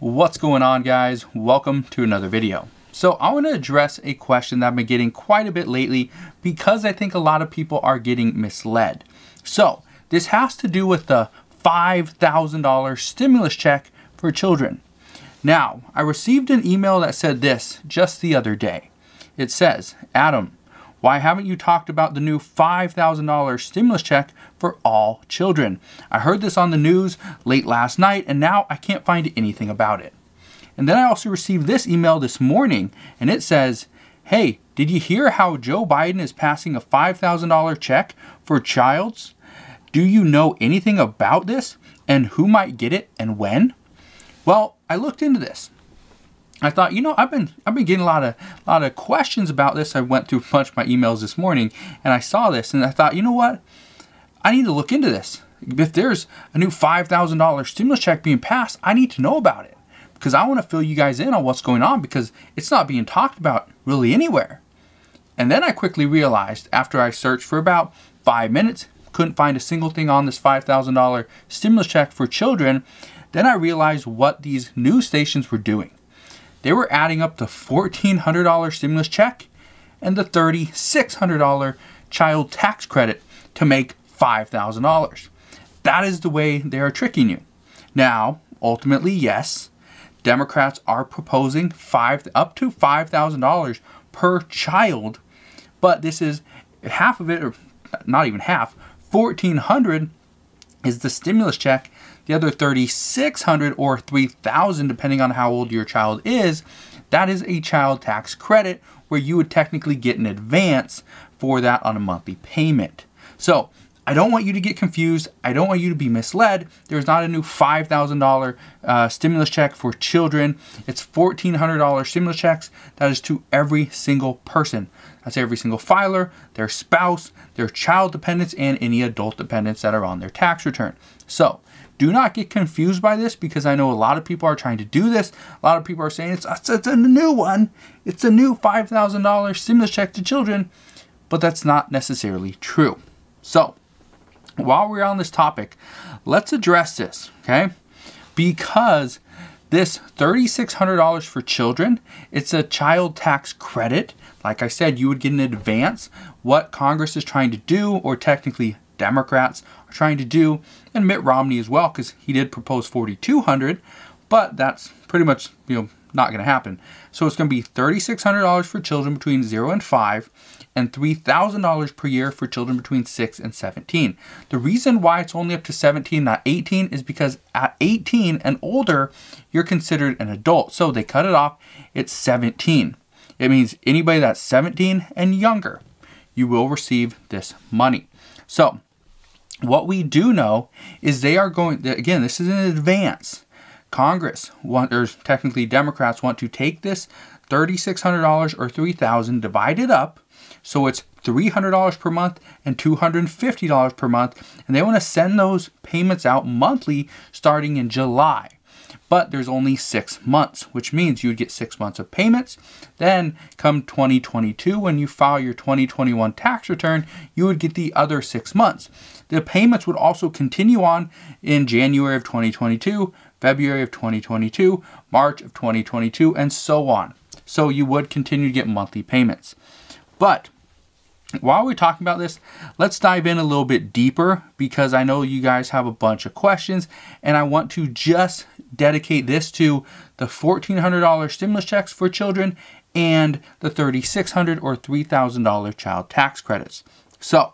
What's going on, guys? Welcome to another video. So I want to address a question that I've been getting quite a bit lately because I think a lot of people are getting misled. So this has to do with the $5,000 stimulus check for children. Now, I received an email that said this just the other day. It says, Adam, why haven't you talked about the new $5,000 stimulus check for all children? I heard this on the news late last night and now I can't find anything about it. And then I also received this email this morning and it says, hey, did you hear how Joe Biden is passing a $5,000 check for childs? Do you know anything about this and who might get it and when? Well, I looked into this. I thought, you know, I've been getting a lot of questions about this. I went through a bunch of my emails this morning and I saw this and I thought, you know what? I need to look into this. If there's a new $5,000 stimulus check being passed, I need to know about it because I want to fill you guys in on what's going on because it's not being talked about really anywhere. And then I quickly realized after I searched for about 5 minutes, couldn't find a single thing on this $5,000 stimulus check for children. Then I realized what these news stations were doing. They were adding up the $1,400 stimulus check and the $3,600 child tax credit to make $5,000. That is the way they are tricking you. Now, ultimately, yes, Democrats are proposing up to $5,000 per child, but this is half of it, or not even half, $1,400 is the stimulus check. The other $3,600 or $3,000, depending on how old your child is, that is a child tax credit where you would technically get an advance for that on a monthly payment. So I don't want you to get confused. I don't want you to be misled. There's not a new $5,000 stimulus check for children. It's $1,400 stimulus checks. That is to every single person. That's every single filer, their spouse, their child dependents, and any adult dependents that are on their tax return. So do not get confused by this because I know a lot of people are trying to do this. A lot of people are saying it's a new one. It's a new $5,000 stimulus check to children, but that's not necessarily true. So while we're on this topic, let's address this, okay? Because this $3,600 for children, it's a child tax credit. Like I said, you would get an advance. What Congress is trying to do, or technically Democrats are trying to do, and Mitt Romney as well, because he did propose $4,200, but that's pretty much, not going to happen. So it's going to be $3,600 for children between 0 and 5, and $3,000 per year for children between 6 and 17. The reason why it's only up to 17, not 18, is because at 18 and older, you're considered an adult. So they cut it off at 17. It means anybody that's 17 and younger, you will receive this money. So what we do know is they are going, again, this is in advance. Congress, or technically Democrats, want to take this $3,600 or $3,000, divide it up, so it's $300 per month and $250 per month, and they want to send those payments out monthly starting in July. But there's only 6 months, which means you would get 6 months of payments. Then come 2022, when you file your 2021 tax return, you would get the other 6 months. The payments would also continue on in January of 2022, February of 2022, March of 2022, and so on. So you would continue to get monthly payments. But while we're talking about this, let's dive in a little bit deeper because I know you guys have a bunch of questions and I want to just dedicate this to the $1,400 stimulus checks for children and the $3,600 or $3,000 child tax credits. So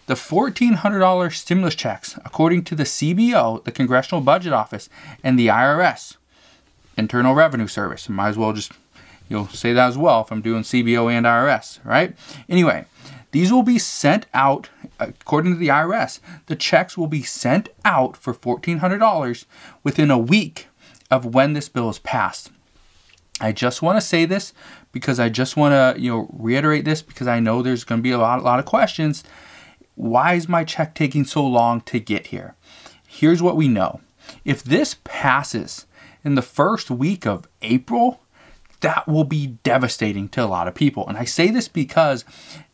the $1,400 stimulus checks, according to the CBO, the Congressional Budget Office, and the IRS, Internal Revenue Service, I might as well just say that as well if I'm doing CBO and IRS, right? Anyway, these will be sent out, according to the IRS, the checks will be sent out for $1,400 within a week of when this bill is passed. I just want to say this because I just want to, reiterate this because I know there's going to be a lot of questions. Why is my check taking so long to get here? Here's what we know. If this passes in the first week of April, that will be devastating to a lot of people. And I say this because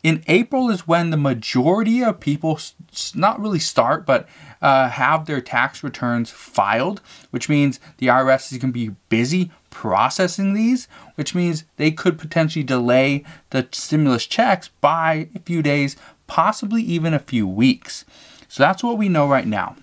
in April is when the majority of people not really start, but have their tax returns filed, which means the IRS is going to be busy processing these, which means they could potentially delay the stimulus checks by a few days, possibly even a few weeks. So that's what we know right now.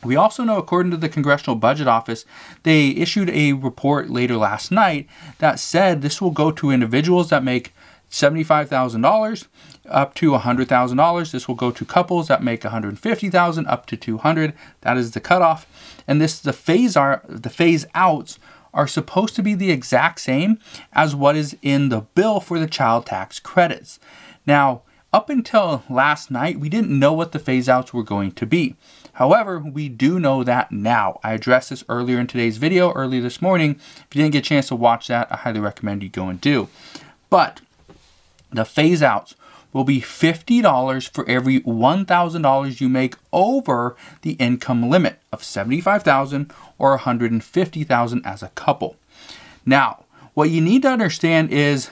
We also know, according to the Congressional Budget Office, they issued a report later last night that said this will go to individuals that make $75,000 up to $100,000. This will go to couples that make $150,000 up to $200,000. That is the cutoff. And the phase outs are supposed to be the exact same as what is in the bill for the child tax credits. Now, up until last night, we didn't know what the phase outs were going to be. However, we do know that now. I addressed this earlier in today's video, earlier this morning. If you didn't get a chance to watch that, I highly recommend you go and do. But the phase outs will be $50 for every $1,000 you make over the income limit of $75,000 or $150,000 as a couple. Now, what you need to understand is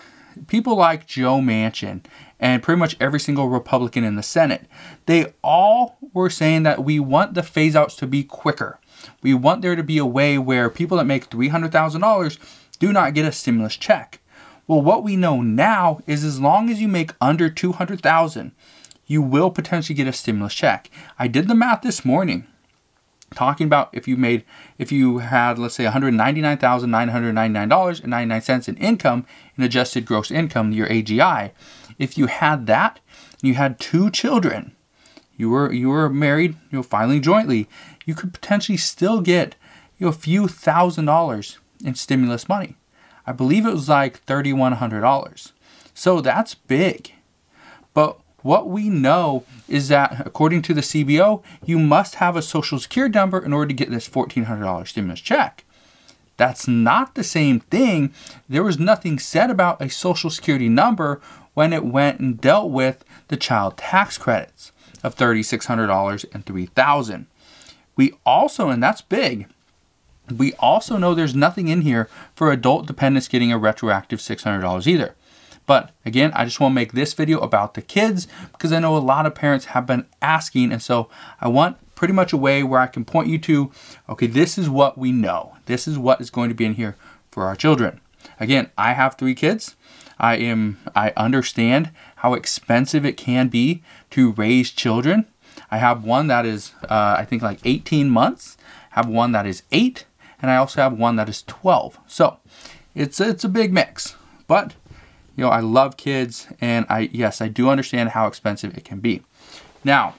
people like Joe Manchin and pretty much every single Republican in the Senate, they all were saying that we want the phase outs to be quicker. We want there to be a way where people that make $300,000 do not get a stimulus check. Well, what we know now is as long as you make under $200,000, you will potentially get a stimulus check. I did the math this morning, talking about if you had, let's say, $199,999.99 in income, in adjusted gross income, your AGI. If you had that, and you had 2 children, you were married, filing jointly, you could potentially still get a few $1,000s in stimulus money. I believe it was like $3,100. So that's big. But what we know is that, according to the CBO, you must have a Social Security number in order to get this $1,400 stimulus check. That's not the same thing. There was nothing said about a Social Security number when it went and dealt with the child tax credits of $3,600 and $3,000. We also, and that's big, we also know there's nothing in here for adult dependents getting a retroactive $600 either. But again, I just want to make this video about the kids because I know a lot of parents have been asking, and so I want pretty much a way where I can point you to, okay, this is what we know. This is what is going to be in here for our children. Again, I have 3 kids. I understand how expensive it can be to raise children. I have one that is, I think like 18 months. I have one that is 8, and I also have one that is 12. So it's a big mix, but I love kids, and yes, I do understand how expensive it can be. Now,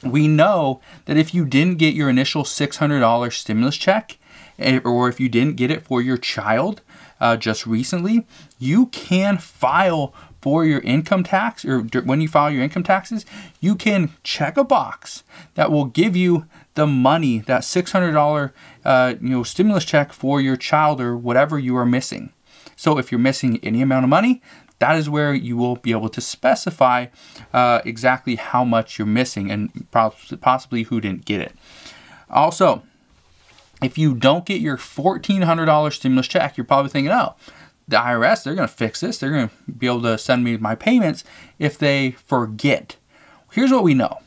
we know that if you didn't get your initial $600 stimulus check, or if you didn't get it for your child just recently, you can file for your income tax, or when you file your income taxes, you can check a box that will give you the money, that $600 stimulus check for your child or whatever you are missing. So if you're missing any amount of money, that is where you will be able to specify exactly how much you're missing and possibly who didn't get it. Also, if you don't get your $1,400 stimulus check, you're probably thinking, oh, the IRS, they're going to fix this. They're going to be able to send me my payments if they forget. Here's what we know.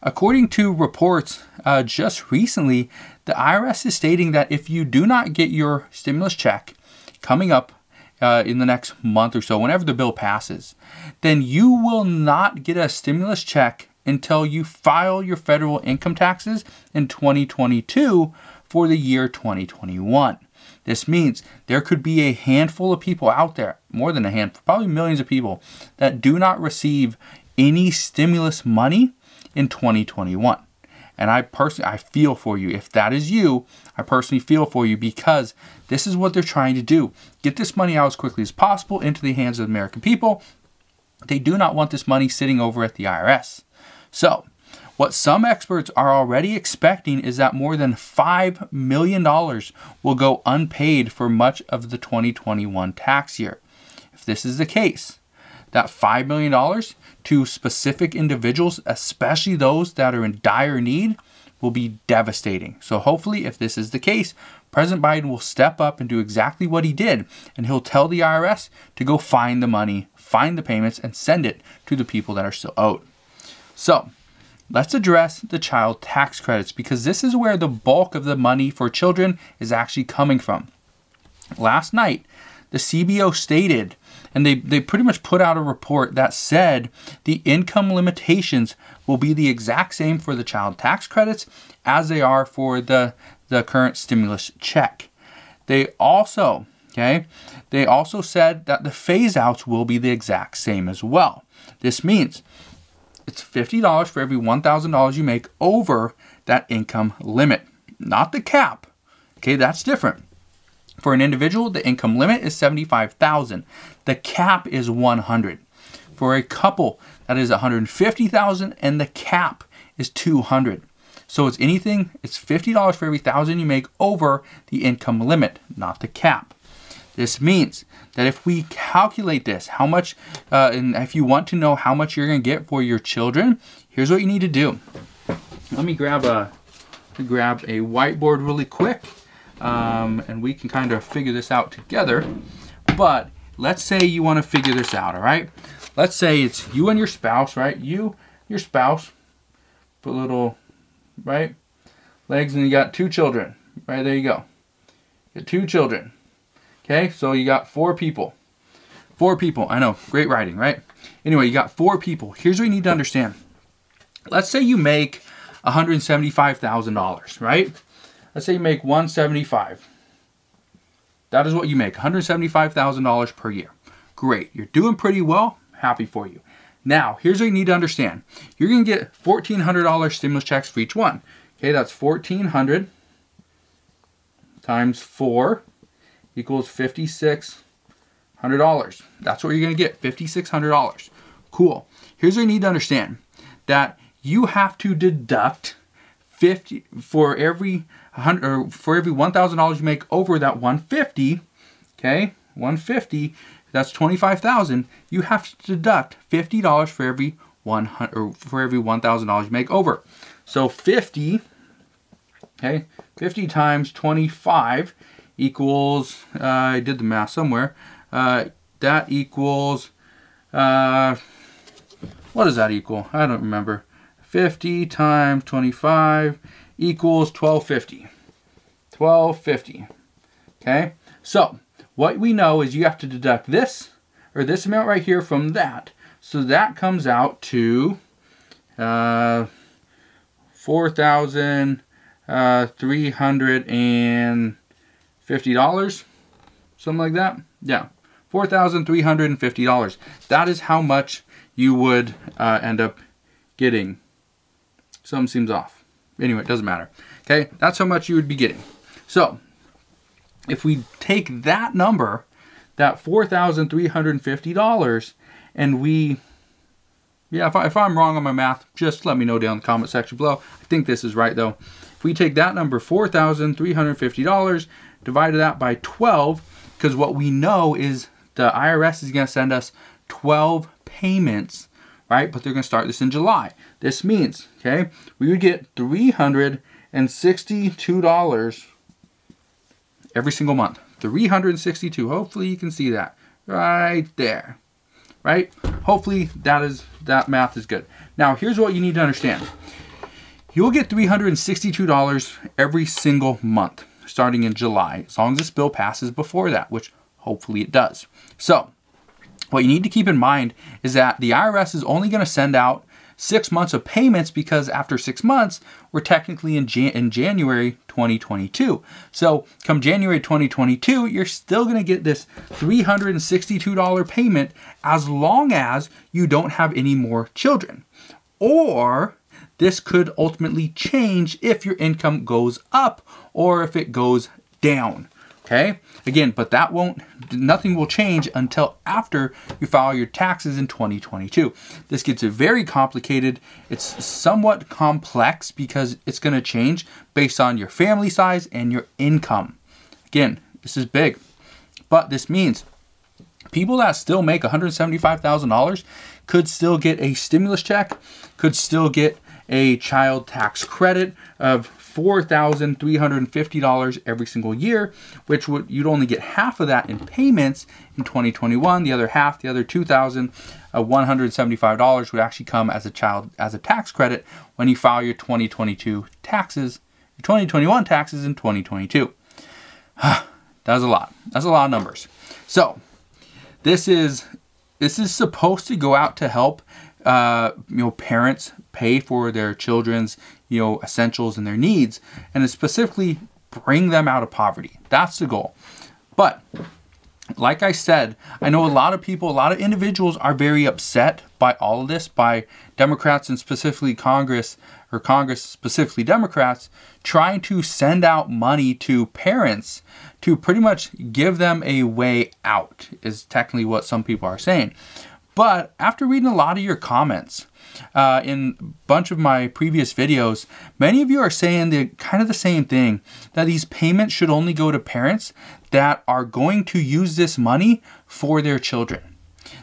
According to reports just recently, the IRS is stating that if you do not get your stimulus check coming up in the next month or so, whenever the bill passes, then you will not get a stimulus check until you file your federal income taxes in 2022 for the year 2021. This means there could be a handful of people out there, more than a handful, probably millions of people, that do not receive any stimulus money in 2021. And I feel for you. If that is you, I personally feel for you because this is what they're trying to do. Get this money out as quickly as possible into the hands of the American people. They do not want this money sitting over at the IRS. So, what some experts are already expecting is that more than $5 million will go unpaid for much of the 2021 tax year. If this is the case, that $5 million to specific individuals, especially those that are in dire need, will be devastating. So hopefully, if this is the case President Biden will step up and do exactly what he did, and he'll tell the IRS to go find the money, find the payments, and send it to the people that are still owed. So let's address the child tax credits, because this is where the bulk of the money for children is actually coming from. Last night, the CBO stated, and they pretty much put out a report that said the income limitations will be the exact same for the child tax credits as they are for the current stimulus check. They also said that the phase outs will be the exact same as well. This means it's $50 for every $1,000 you make over that income limit, not the cap. Okay, that's different. For an individual, the income limit is $75,000. The cap is $100. For a couple, that is $150,000, and the cap is $200. So it's $50 for every $1,000 you make over the income limit, not the cap. This means that if we calculate this, how much, and if you want to know how much you're going to get for your children, here's what you need to do. Let me grab a whiteboard really quick, and we can kind of figure this out together. But let's say you want to figure this out, all right? Let's say it's you and your spouse, right? Your spouse, put little, right, legs, and you got 2 children. Right, there you go. You got 2 children. Okay, so you got 4 people. 4 people, I know, great writing, right? Anyway, you got 4 people. Here's what you need to understand. Let's say you make $175,000, right? Let's say you make $175,000. That is what you make, $175,000 per year. Great, you're doing pretty well, happy for you. Now, here's what you need to understand. You're gonna get $1,400 stimulus checks for each one. Okay, that's $1,400 times 4 equals $5,600. That's what you're gonna get, $5,600. Cool. Here's what you need to understand, that you have to deduct 50 for every $1,000 you make over that 150. Okay, 150. That's $25,000. You have to deduct $50 for every $1,000 you make over. So 50. Okay, 50 times 25 equals. I did the math somewhere. That equals. What does that equal? I don't remember. 50 times 25 equals $1,250. $1,250. Okay, so what we know is you have to deduct this, or this amount right here, from that. So that comes out to $4,350, something like that. Yeah, $4,350. That is how much you would end up getting. Something seems off. Anyway, it doesn't matter. Okay, that's how much you would be getting. So if we take that number, that $4,350, and if I'm wrong on my math, just let me know down in the comment section below. I think this is right though. If we take that number, $4,350, divided that by 12, because what we know is the IRS is going to send us 12 payments, right? But they're going to start this in July. This means, okay, we would get $362 every single month. 362. Hopefully you can see that right there, right? Hopefully that math is good. Now here's what you need to understand. You'll get $362 every single month starting in July, as long as this bill passes before that, which hopefully it does. So what you need to keep in mind is that the IRS is only going to send out 6 months of payments, because after 6 months, we're technically in January 2022. So come January 2022, you're still going to get this $362 payment as long as you don't have any more children. Or this could ultimately change if your income goes up or if it goes down. Okay, again, but nothing will change until after you file your taxes in 2022. This gets very complicated. It's somewhat complex because it's going to change based on your family size and your income. Again, this is big, but this means people that still make $175,000 could still get a stimulus check, could still get a child tax credit of $4,350 every single year, which you'd only get half of that in payments in 2021. The other half, the other $2,175 would actually come as a tax credit when you file your 2022 taxes, your 2021 taxes in 2022. That's a lot. That's a lot of numbers. So this is supposed to go out to help parents pay for their children's essentials and their needs, and to specifically bring them out of poverty. That's the goal. But like I said, I know a lot of people, a lot of individuals are very upset by all of this, by Democrats and specifically Congress specifically Democrats, trying to send out money to parents to pretty much give them a way out, is technically what some people are saying. But after reading a lot of your comments in a bunch of my previous videos, many of you are saying kind of the same thing, that these payments should only go to parents that are going to use this money for their children.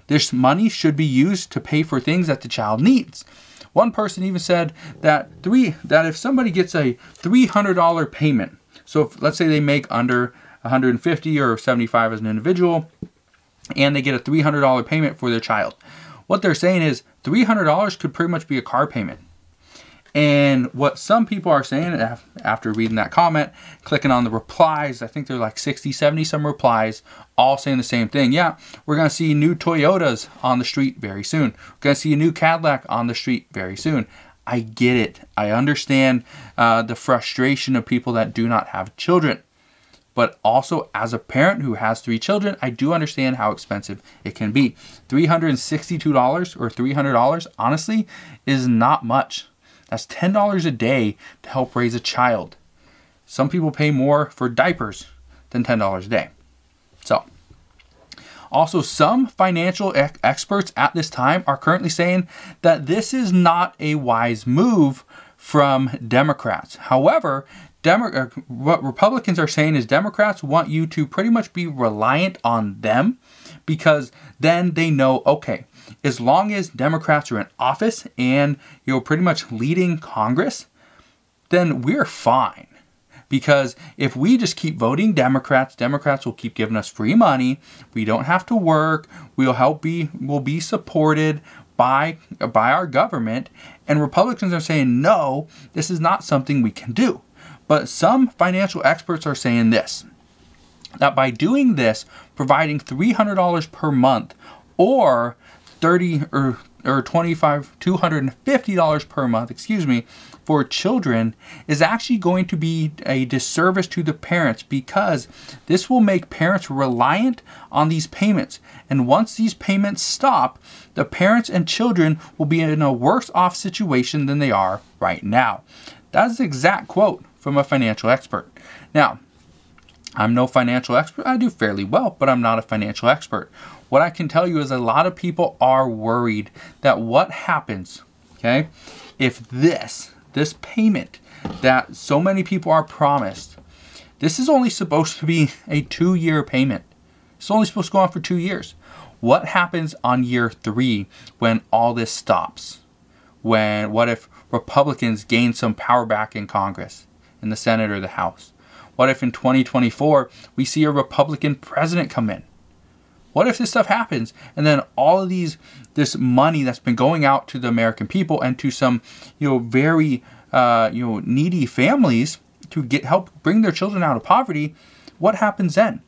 This money should be used to pay for things that the child needs. One person even said that if somebody gets a $300 payment, so if, let's say they make under $150 or $75 as an individual, and they get a $300 payment for their child, what they're saying is $300 could pretty much be a car payment. And what some people are saying after reading that comment, clicking on the replies, I think there are like 60, 70 some replies, all saying the same thing. Yeah, we're going to see new Toyotas on the street very soon. We're going to see a new Cadillac on the street very soon. I get it. I understand the frustration of people that do not have children. But also, as a parent who has 3 children, I do understand how expensive it can be. $362 or $300, honestly, is not much. That's $10 a day to help raise a child. Some people pay more for diapers than $10 a day. So, also, some financial experts at this time are currently saying that this is not a wise move from Democrats. However, what Republicans are saying is Democrats want you to pretty much be reliant on them, because then they know, okay, as long as Democrats are in office and pretty much leading Congress, then we're fine. Because if we just keep voting Democrats will keep giving us free money. We don't have to work. We'll be supported by our government. And Republicans are saying, no, this is not something we can do. But some financial experts are saying this, that by doing this, providing $300 per month or $250 per month, for children, is actually going to be a disservice to the parents, because this will make parents reliant on these payments. And once these payments stop, the parents and children will be in a worse off situation than they are right now. That's the exact quote from a financial expert. Now, I'm no financial expert. I do fairly well, but I'm not a financial expert. What I can tell you is a lot of people are worried that what happens, okay, if this payment that so many people are promised, this is only supposed to be a 2-year payment. It's only supposed to go on for 2 years. What happens on year 3 when all this stops? What if Republicans gain some power back in Congress, in the Senate or the House? What if in 2024 we see a Republican president come in? What if this stuff happens and then all of this money that's been going out to the American people and to some very needy families to help bring their children out of poverty? What happens then?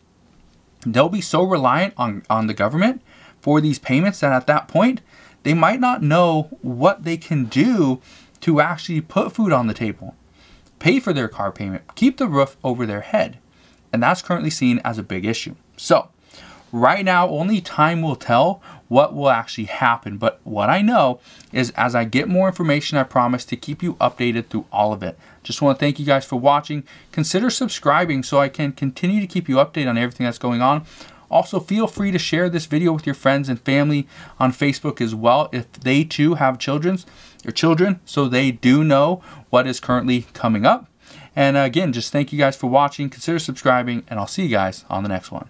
They'll be so reliant on the government for these payments that at that point they might not know what they can do to actually put food on the table, pay for their car payment, keep the roof over their head. And that's currently seen as a big issue. So right now, only time will tell what will actually happen. But what I know is as I get more information, I promise to keep you updated through all of it. Just want to thank you guys for watching. Consider subscribing so I can continue to keep you updated on everything that's going on. Also, feel free to share this video with your friends and family on Facebook as well, if they too have children, so they do know what is currently coming up. And again, just thank you guys for watching. Consider subscribing, and I'll see you guys on the next one.